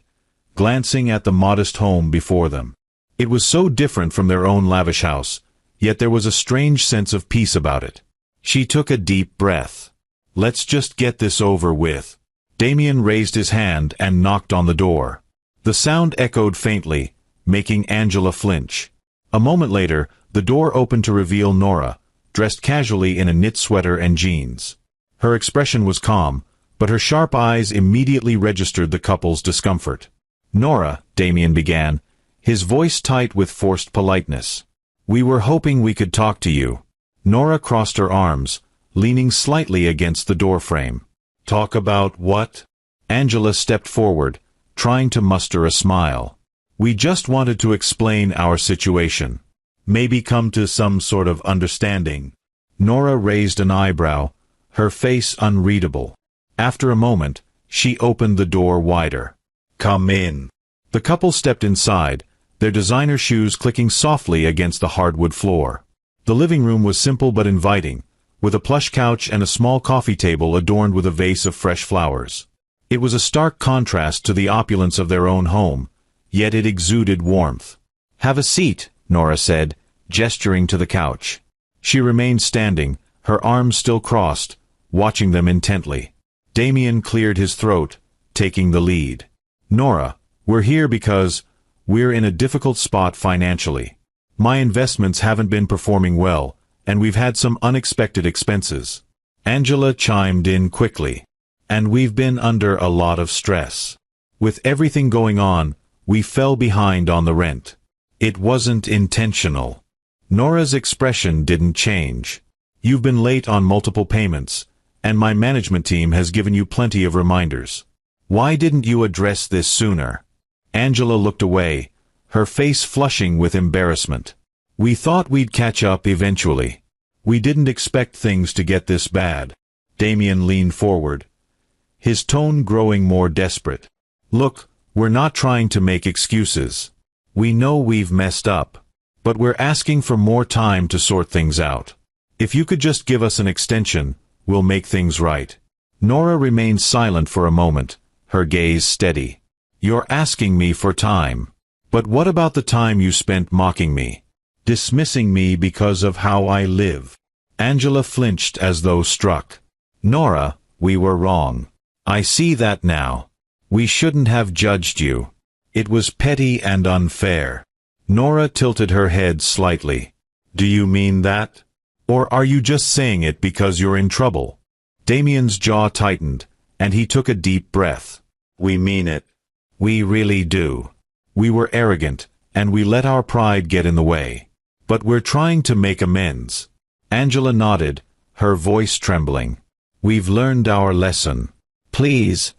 glancing at the modest home before them. It was so different from their own lavish house, yet there was a strange sense of peace about it. She took a deep breath. "Let's just get this over with." Darian raised his hand and knocked on the door. The sound echoed faintly, making Angela flinch. A moment later, the door opened to reveal Nora, dressed casually in a knit sweater and jeans. Her expression was calm, but her sharp eyes immediately registered the couple's discomfort. "Nora," Darian began, his voice tight with forced politeness. "We were hoping we could talk to you." Nora crossed her arms, leaning slightly against the doorframe. "Talk about what?" Angela stepped forward, trying to muster a smile. "We just wanted to explain our situation. Maybe come to some sort of understanding." Nora raised an eyebrow, her face unreadable. After a moment, she opened the door wider. "Come in." The couple stepped inside, their designer shoes clicking softly against the hardwood floor. The living room was simple but inviting, with a plush couch and a small coffee table adorned with a vase of fresh flowers. It was a stark contrast to the opulence of their own home, yet it exuded warmth. "Have a seat," Nora said, gesturing to the couch. She remained standing, her arms still crossed, watching them intently. Darian cleared his throat, taking the lead. "Nora, we're here because we're in a difficult spot financially. My investments haven't been performing well, and we've had some unexpected expenses." Angela chimed in quickly. "And we've been under a lot of stress. With everything going on, we fell behind on the rent. It wasn't intentional." Nora's expression didn't change. "You've been late on multiple payments, and my management team has given you plenty of reminders. Why didn't you address this sooner?" Angela looked away, her face flushing with embarrassment. "We thought we'd catch up eventually. We didn't expect things to get this bad." Darian leaned forward, his tone growing more desperate. "Look, we're not trying to make excuses. We know we've messed up, but we're asking for more time to sort things out. If you could just give us an extension, we'll make things right." Nora remained silent for a moment, her gaze steady. "You're asking me for time. But what about the time you spent mocking me? Dismissing me because of how I live?" Angela flinched as though struck. "Nora, we were wrong. I see that now. We shouldn't have judged you. It was petty and unfair." Nora tilted her head slightly. "Do you mean that? Or are you just saying it because you're in trouble?" Damian's jaw tightened, and he took a deep breath. "We mean it. We really do. We were arrogant, and we let our pride get in the way. But we're trying to make amends." Angela nodded, her voice trembling. "We've learned our lesson. Please,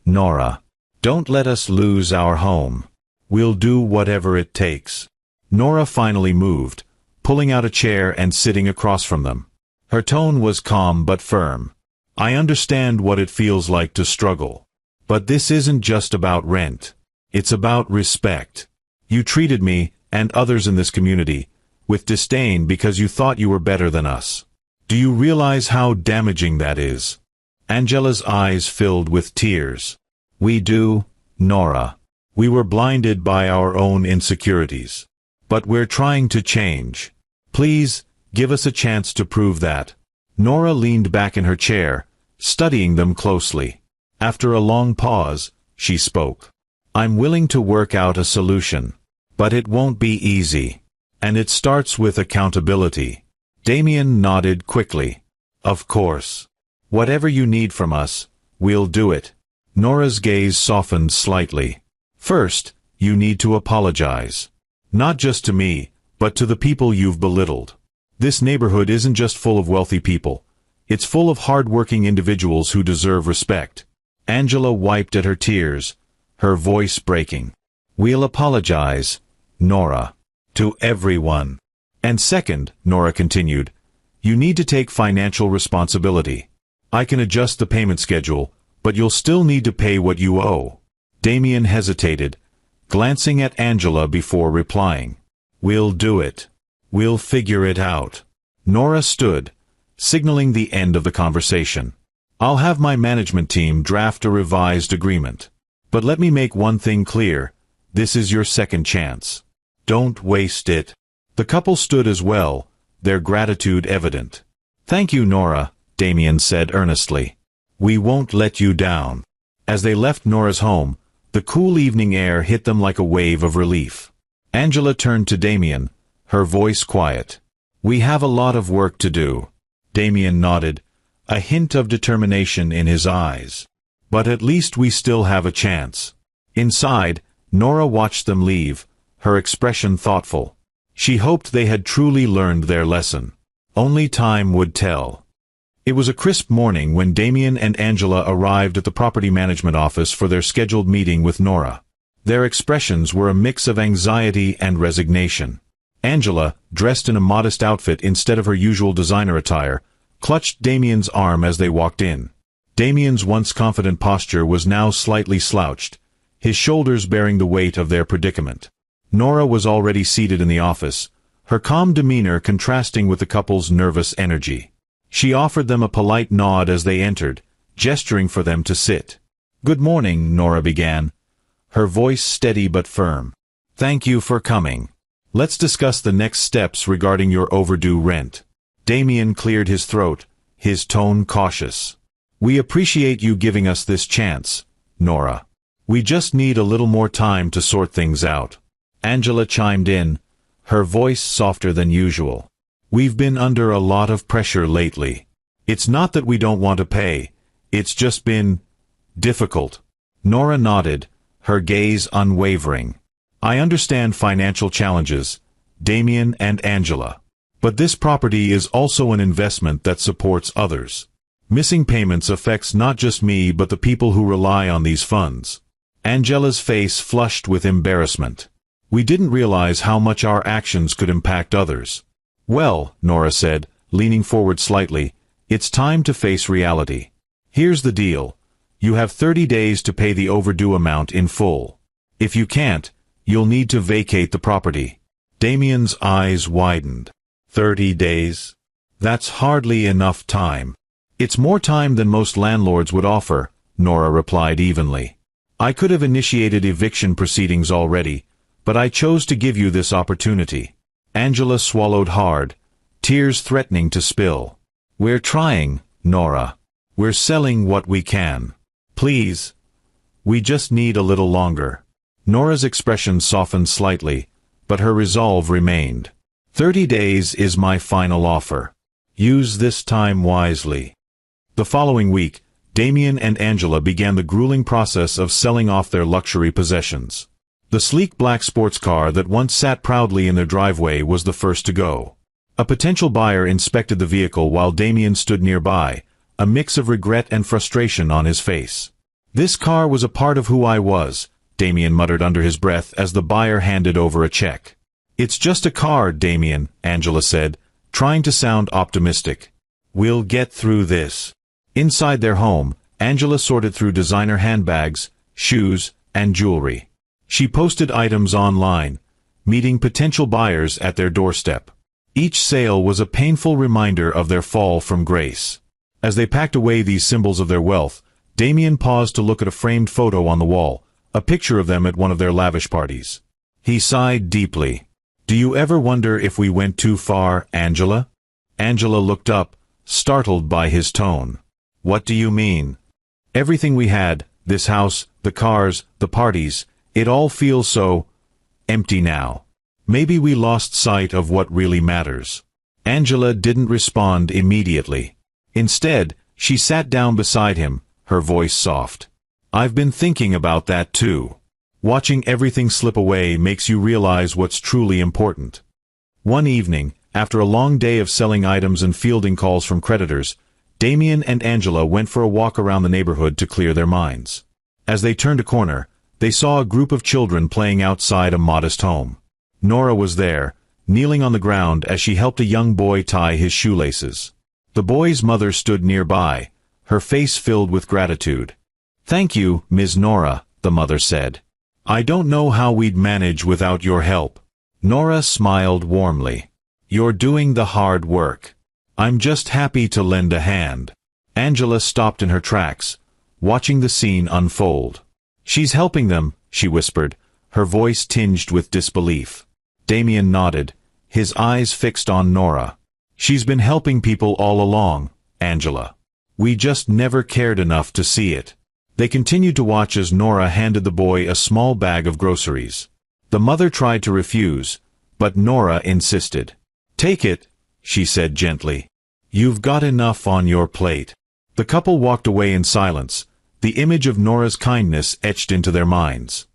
Nora, don't let us lose our home. We'll do whatever it takes." Nora finally moved, pulling out a chair and sitting across from them. Her tone was calm but firm. "I understand what it feels like to struggle. But this isn't just about rent. It's about respect. You treated me, and others in this community, with disdain because you thought you were better than us. Do you realize how damaging that is?" Angela's eyes filled with tears. "We do, Nora. We were blinded by our own insecurities. But we're trying to change. Please, give us a chance to prove that." Nora leaned back in her chair, studying them closely. After a long pause, she spoke. "I'm willing to work out a solution. But it won't be easy. And it starts with accountability." Darian nodded quickly. "Of course. Whatever you need from us, we'll do it." Nora's gaze softened slightly. "First, you need to apologize. Not just to me, but to the people you've belittled. This neighborhood isn't just full of wealthy people. It's full of hard-working individuals who deserve respect." Angela wiped at her tears, her voice breaking. "We'll apologize, Nora. To everyone. And second," Nora continued, "you need to take financial responsibility. I can adjust the payment schedule, but you'll still need to pay what you owe." Darian hesitated, glancing at Angela before replying. "We'll do it. We'll figure it out." Nora stood, signaling the end of the conversation. "I'll have my management team draft a revised agreement. But let me make one thing clear. This is your second chance. Don't waste it." The couple stood as well, their gratitude evident. "Thank you, Nora," Darian said earnestly. "We won't let you down." As they left Nora's home, the cool evening air hit them like a wave of relief. Angela turned to Darian, her voice quiet. "We have a lot of work to do." Darian nodded, a hint of determination in his eyes. "But at least we still have a chance." Inside, Nora watched them leave, her expression thoughtful. She hoped they had truly learned their lesson. Only time would tell. It was a crisp morning when Darian and Angela arrived at the property management office for their scheduled meeting with Nora. Their expressions were a mix of anxiety and resignation. Angela, dressed in a modest outfit instead of her usual designer attire, clutched Damian's arm as they walked in. Damian's once confident posture was now slightly slouched, his shoulders bearing the weight of their predicament. Nora was already seated in the office, her calm demeanor contrasting with the couple's nervous energy. She offered them a polite nod as they entered, gesturing for them to sit. "Good morning," Nora began, her voice steady but firm. "Thank you for coming. Let's discuss the next steps regarding your overdue rent." Darian cleared his throat, his tone cautious. "We appreciate you giving us this chance, Nora. We just need a little more time to sort things out." Angela chimed in, her voice softer than usual. "We've been under a lot of pressure lately. It's not that we don't want to pay, it's just been difficult." Nora nodded, her gaze unwavering. "I understand financial challenges, Darian and Angela. But this property is also an investment that supports others. Missing payments affects not just me but the people who rely on these funds." Angela's face flushed with embarrassment. "We didn't realize how much our actions could impact others." "Well," Nora said, leaning forward slightly, "it's time to face reality. Here's the deal. You have 30 days to pay the overdue amount in full. If you can't, you'll need to vacate the property." Damian's eyes widened. 30 days? That's hardly enough time. "It's more time than most landlords would offer," Nora replied evenly. "I could have initiated eviction proceedings already, but I chose to give you this opportunity." Angela swallowed hard, tears threatening to spill. "We're trying, Nora. We're selling what we can. Please. We just need a little longer." Nora's expression softened slightly, but her resolve remained. 30 days is my final offer. Use this time wisely." The following week, Darian and Angela began the grueling process of selling off their luxury possessions. The sleek black sports car that once sat proudly in their driveway was the first to go. A potential buyer inspected the vehicle while Darian stood nearby, a mix of regret and frustration on his face. "This car was a part of who I was," Darian muttered under his breath as the buyer handed over a check. "It's just a car, Darian," Angela said, trying to sound optimistic. "We'll get through this." Inside their home, Angela sorted through designer handbags, shoes, and jewelry. She posted items online, meeting potential buyers at their doorstep. Each sale was a painful reminder of their fall from grace. As they packed away these symbols of their wealth, Darian paused to look at a framed photo on the wall, a picture of them at one of their lavish parties. He sighed deeply. "Do you ever wonder if we went too far, Angela?" Angela looked up, startled by his tone. "What do you mean?" "Everything we had, this house, the cars, the parties, it all feels so empty now. Maybe we lost sight of what really matters." Angela didn't respond immediately. Instead, she sat down beside him, her voice soft. "I've been thinking about that too. Watching everything slip away makes you realize what's truly important." One evening, after a long day of selling items and fielding calls from creditors, Darian and Angela went for a walk around the neighborhood to clear their minds. As they turned a corner, they saw a group of children playing outside a modest home. Nora was there, kneeling on the ground as she helped a young boy tie his shoelaces. The boy's mother stood nearby, her face filled with gratitude. "Thank you, Ms. Nora," the mother said. "I don't know how we'd manage without your help." Nora smiled warmly. "You're doing the hard work. I'm just happy to lend a hand." Angela stopped in her tracks, watching the scene unfold. "She's helping them," she whispered, her voice tinged with disbelief. Darian nodded, his eyes fixed on Nora. "She's been helping people all along, Angela. We just never cared enough to see it." They continued to watch as Nora handed the boy a small bag of groceries. The mother tried to refuse, but Nora insisted. "Take it," she said gently. "You've got enough on your plate." The couple walked away in silence, the image of Nora's kindness etched into their minds.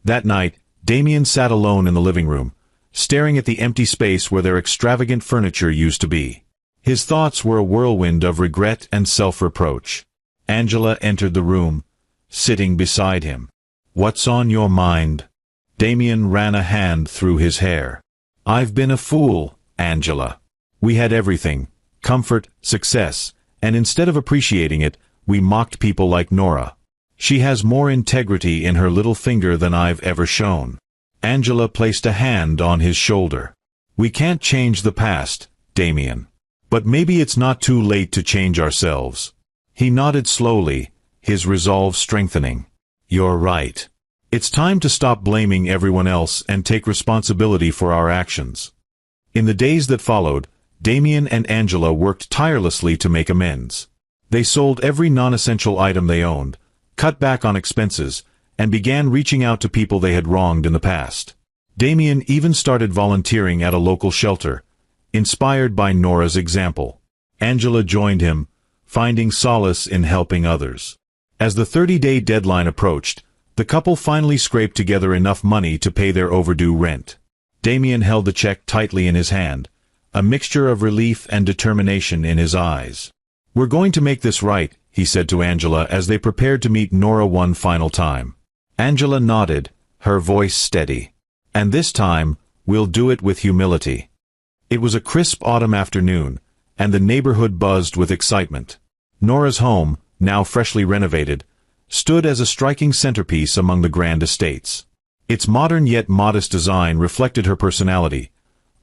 That night, Darian sat alone in the living room, staring at the empty space where their extravagant furniture used to be. His thoughts were a whirlwind of regret and self-reproach. Angela entered the room, sitting beside him. "What's on your mind?" Darian ran a hand through his hair. "I've been a fool, Angela. We had everything, comfort, success, and instead of appreciating it, we mocked people like Nora. She has more integrity in her little finger than I've ever shown." Angela placed a hand on his shoulder. "We can't change the past, Darian. But maybe it's not too late to change ourselves." He nodded slowly, his resolve strengthening. "You're right. It's time to stop blaming everyone else and take responsibility for our actions. In the days that followed, Darian and Angela worked tirelessly to make amends. They sold every non-essential item they owned, cut back on expenses, and began reaching out to people they had wronged in the past. Darian even started volunteering at a local shelter, inspired by Nora's example. Angela joined him, finding solace in helping others. As the 30-day deadline approached, the couple finally scraped together enough money to pay their overdue rent. Darian held the check tightly in his hand, a mixture of relief and determination in his eyes. "We're going to make this right," he said to Angela as they prepared to meet Nora one final time. Angela nodded, her voice steady. "And this time, we'll do it with humility." It was a crisp autumn afternoon, and the neighborhood buzzed with excitement. Nora's home, now freshly renovated, stood as a striking centerpiece among the grand estates. Its modern yet modest design reflected her personality,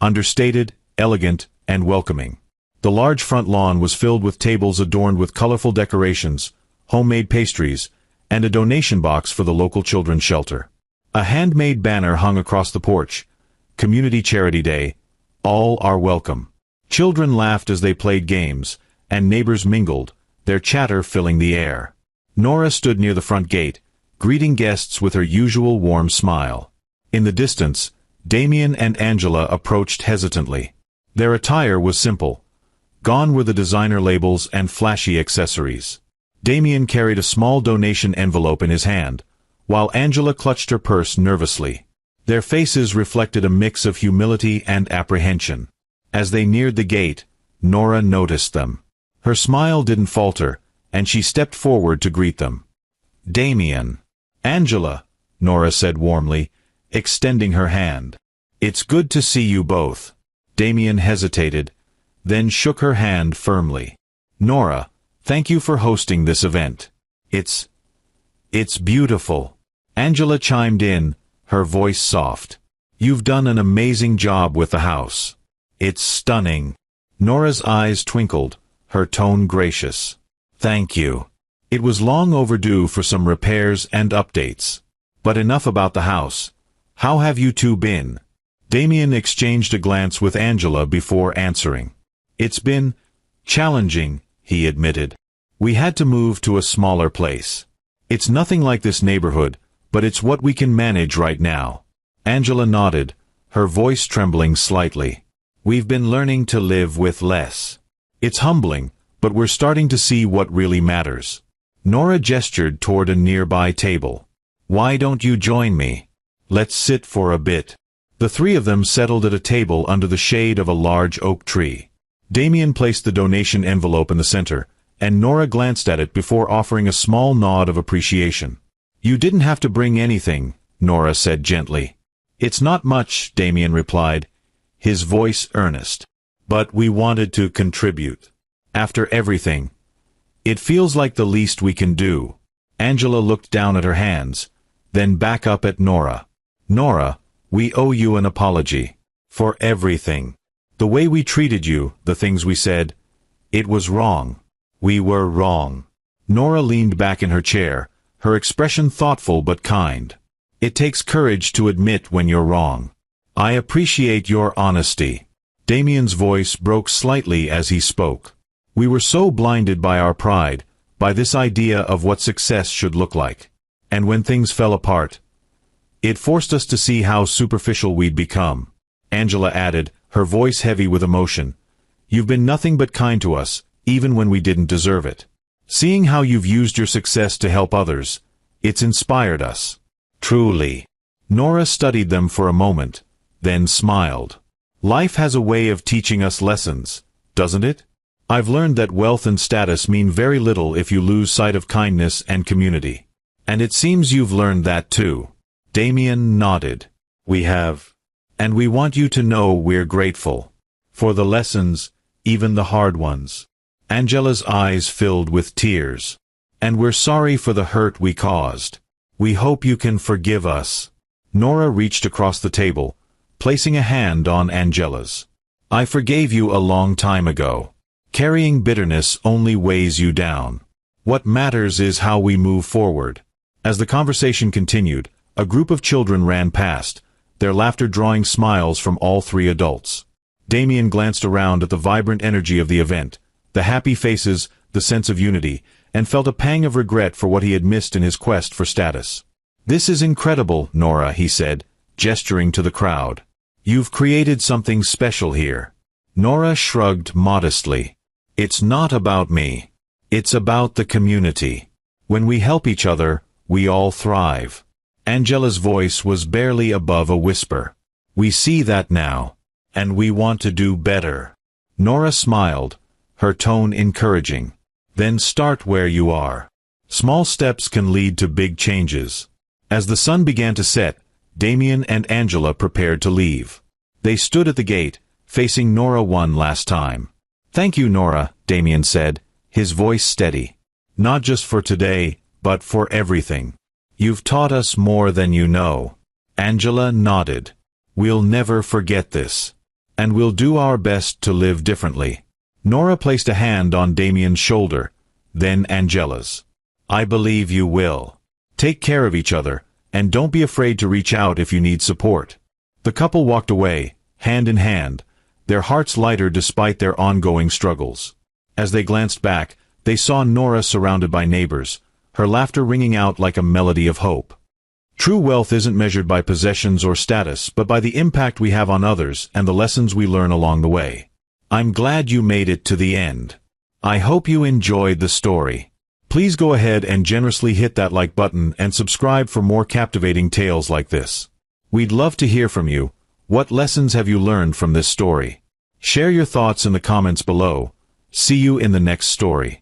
understated, elegant, and welcoming. The large front lawn was filled with tables adorned with colorful decorations, homemade pastries, and a donation box for the local children's shelter. A handmade banner hung across the porch, "Community Charity Day, all are welcome." Children laughed as they played games, and neighbors mingled, their chatter filling the air. Nora stood near the front gate, greeting guests with her usual warm smile. In the distance, Darian and Angela approached hesitantly. Their attire was simple. Gone were the designer labels and flashy accessories. Darian carried a small donation envelope in his hand, while Angela clutched her purse nervously. Their faces reflected a mix of humility and apprehension. As they neared the gate, Nora noticed them. Her smile didn't falter, and she stepped forward to greet them. "Darian." "Angela," Nora said warmly, extending her hand. "It's good to see you both." Darian hesitated, then shook her hand firmly. "Nora, thank you for hosting this event. It's beautiful." Angela chimed in, her voice soft. "You've done an amazing job with the house. It's stunning." Nora's eyes twinkled, her tone gracious. "Thank you. It was long overdue for some repairs and updates. But enough about the house. How have you two been?" Darian exchanged a glance with Angela before answering. "It's been challenging," he admitted. "We had to move to a smaller place. It's nothing like this neighborhood, but it's what we can manage right now." Angela nodded, her voice trembling slightly. "We've been learning to live with less. It's humbling, but we're starting to see what really matters." Nora gestured toward a nearby table. "Why don't you join me? Let's sit for a bit." The three of them settled at a table under the shade of a large oak tree. Darian placed the donation envelope in the center, and Nora glanced at it before offering a small nod of appreciation. "You didn't have to bring anything," Nora said gently. "It's not much," Darian replied, his voice earnest. "But we wanted to contribute. After everything, it feels like the least we can do." Angela looked down at her hands, then back up at Nora. "Nora, we owe you an apology. For everything. The way we treated you, the things we said. It was wrong. We were wrong." Nora leaned back in her chair, her expression thoughtful but kind. "It takes courage to admit when you're wrong. I appreciate your honesty." Darian's voice broke slightly as he spoke. "We were so blinded by our pride, by this idea of what success should look like. And when things fell apart, it forced us to see how superficial we'd become." Angela added, her voice heavy with emotion. "You've been nothing but kind to us, even when we didn't deserve it. Seeing how you've used your success to help others, it's inspired us. Truly." Nora studied them for a moment, then smiled. "Life has a way of teaching us lessons, doesn't it? I've learned that wealth and status mean very little if you lose sight of kindness and community. And it seems you've learned that too." Darian nodded. "We have. And we want you to know we're grateful. For the lessons, even the hard ones." Angela's eyes filled with tears. "And we're sorry for the hurt we caused. We hope you can forgive us." Nora reached across the table, placing a hand on Angela's. "I forgave you a long time ago. Carrying bitterness only weighs you down. What matters is how we move forward." As the conversation continued, A group of children ran past, their laughter drawing smiles from all three adults. Darian glanced around at the vibrant energy of the event, the happy faces, the sense of unity, and felt a pang of regret for what he had missed in his quest for status. "This is incredible, Nora," he said, gesturing to the crowd. "You've created something special here." Nora shrugged modestly. "It's not about me. It's about the community. When we help each other, we all thrive." Angela's voice was barely above a whisper. "We see that now, and we want to do better." Nora smiled, her tone encouraging. "Then start where you are. Small steps can lead to big changes." As the sun began to set, Darian and Angela prepared to leave. They stood at the gate, facing Nora one last time. "Thank you, Nora," Darian said, his voice steady. "Not just for today, but for everything. You've taught us more than you know." Angela nodded. "We'll never forget this. And we'll do our best to live differently." Nora placed a hand on Darian's shoulder, then Angela's. "I believe you will. Take care of each other, and don't be afraid to reach out if you need support." The couple walked away, hand in hand, their hearts lighter despite their ongoing struggles. As they glanced back, they saw Nora surrounded by neighbors, her laughter ringing out like a melody of hope. True wealth isn't measured by possessions or status, but by the impact we have on others and the lessons we learn along the way. I'm glad you made it to the end. I hope you enjoyed the story. Please go ahead and generously hit that like button and subscribe for more captivating tales like this. We'd love to hear from you. What lessons have you learned from this story? Share your thoughts in the comments below. See you in the next story.